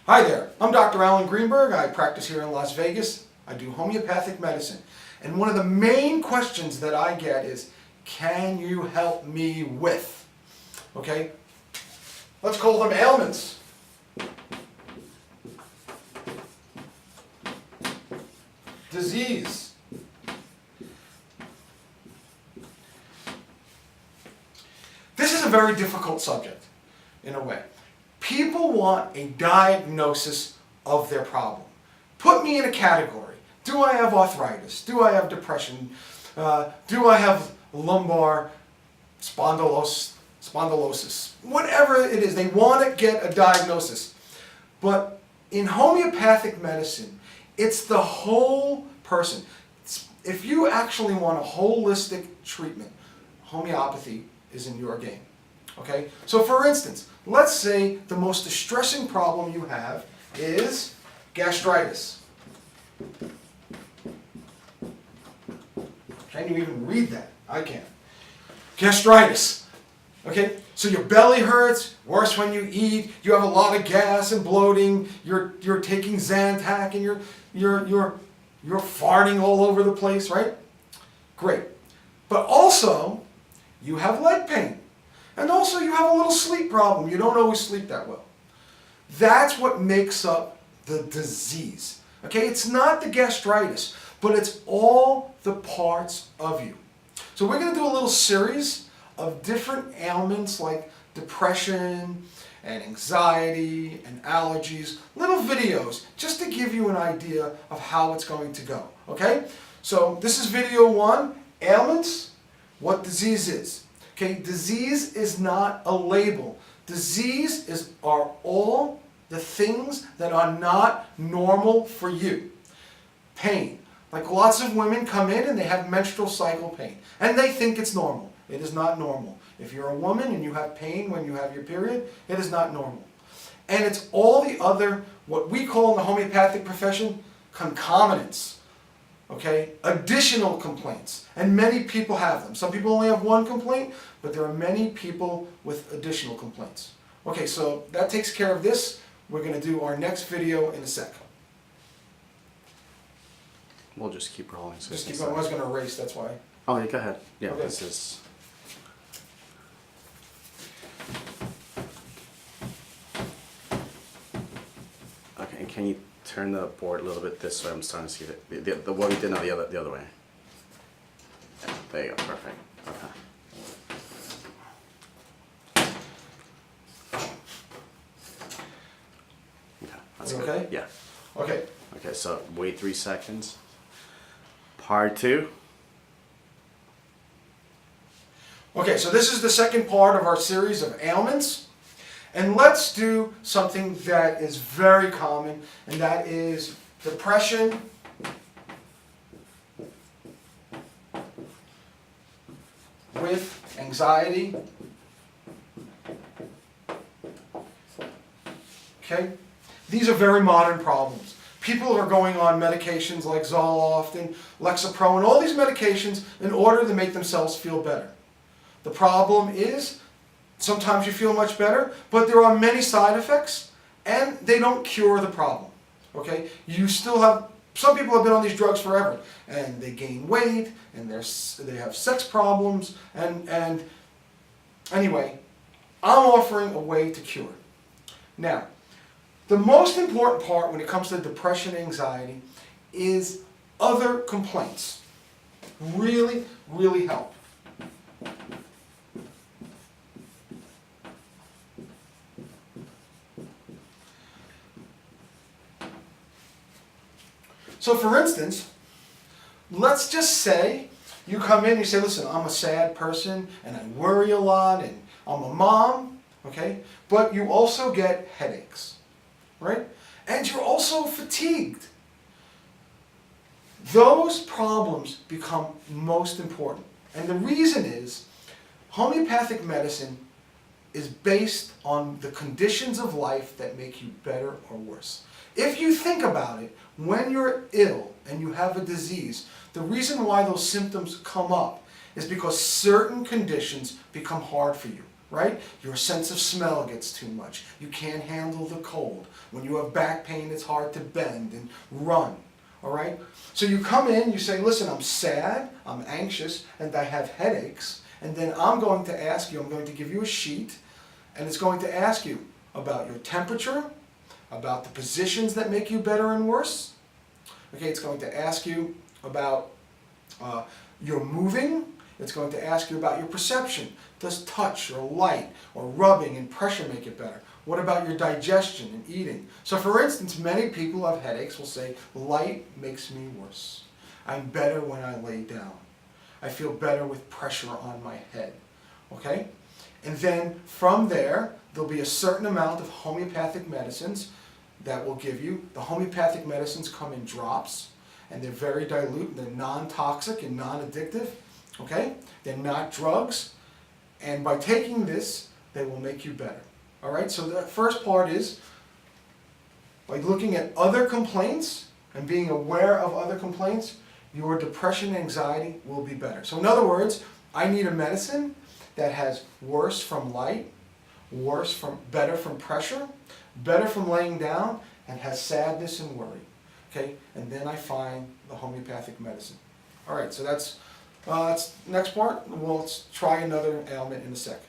Hi there, I'm Dr. Alan Greenberg. I practice here in Las Vegas. I do homeopathic medicine. And one of the main questions that I get is, can you help me with? Okay, let's call them ailments. Disease. This is a very difficult subject, in a way. People want a diagnosis of their problem. Put me in a category. Do I have arthritis? Do I have depression? Do I have lumbar spondylosis? Whatever it is, they want to get a diagnosis. But in homeopathic medicine, it's the whole person. If you actually want a holistic treatment, homeopathy is in your game. Okay? So for instance, let's say the most distressing problem you have is gastritis. Can you even read that? I can't. Gastritis. Okay? So your belly hurts, worse when you eat, you have a lot of gas and bloating, you're taking Zantac and you're farting all over the place, right? Great. But also, you have leg pain. And also you have a little sleep problem. You don't always sleep that well. That's what makes up the disease. Okay, it's not the gastritis, but it's all the parts of you. So we're going to do a little series of different ailments like depression and anxiety and allergies, little videos just to give you an idea of how it's going to go. Okay, so this is video 1, ailments, what disease is. Okay, disease is not a label. Disease are all the things that are not normal for you. Pain. Like lots of women come in and they have menstrual cycle pain. And they think it's normal. It is not normal. If you're a woman and you have pain when you have your period, it is not normal. And it's all the other, what we call in the homeopathic profession, concomitants. Okay, additional complaints, and many people have them. Some people only have one complaint, but there are many people with additional complaints. Okay, so that takes care of this. We're going to do our next video in a sec. We'll just keep rolling. So just keep going. I was going to erase, that's why. Oh, yeah, go ahead. Yeah, okay. This is... Okay, and can you turn the board a little bit this way? I'm starting to see the what we did now the other way. Yeah, there you go. Perfect. Okay. Okay. That's good. Okay? Yeah. Okay. Okay. So wait 3 seconds. Part 2. Okay, so this is the second part of our series of ailments. And let's do something that is very common, and that is depression with anxiety. Okay? These are very modern problems. People are going on medications like Zoloft and Lexapro and all these medications in order to make themselves feel better. The problem is, sometimes you feel much better, but there are many side effects, and they don't cure the problem. Okay? You still have, some people have been on these drugs forever, and they gain weight, and they have sex problems, and anyway, I'm offering a way to cure it. Now, the most important part when it comes to depression and anxiety is other complaints. Really, really help. So for instance, let's just say you come in and you say, listen, I'm a sad person and I worry a lot and I'm a mom, okay? But you also get headaches, right? And you're also fatigued. Those problems become most important. And the reason is, homeopathic medicine is based on the conditions of life that make you better or worse. If you think about it, when you're ill and you have a disease, the reason why those symptoms come up is because certain conditions become hard for you, right? Your sense of smell gets too much. You can't handle the cold. When you have back pain, it's hard to bend and run, all right? So you come in, you say, listen, I'm sad, I'm anxious, and I have headaches, and then I'm going to ask you, I'm going to give you a sheet, and it's going to ask you about your temperature, about the positions that make you better and worse. Okay, it's going to ask you about your moving. It's going to ask you about your perception. Does touch or light or rubbing and pressure make it better? What about your digestion and eating? So for instance, many people who have headaches will say, light makes me worse. I'm better when I lay down. I feel better with pressure on my head. Okay? And then from there, there'll be a certain amount of homeopathic medicines that will give you. The homeopathic medicines come in drops, and they're very dilute, and they're non-toxic and non-addictive. Okay? They're not drugs, and by taking this, they will make you better. All right? So the first part is by looking at other complaints and being aware of other complaints, your depression and anxiety will be better. So in other words, I need a medicine that has worse from light, better from pressure, better from laying down, and has sadness and worry. Okay? And then I find the homeopathic medicine. All right, so that's next part. We'll try another ailment in a sec.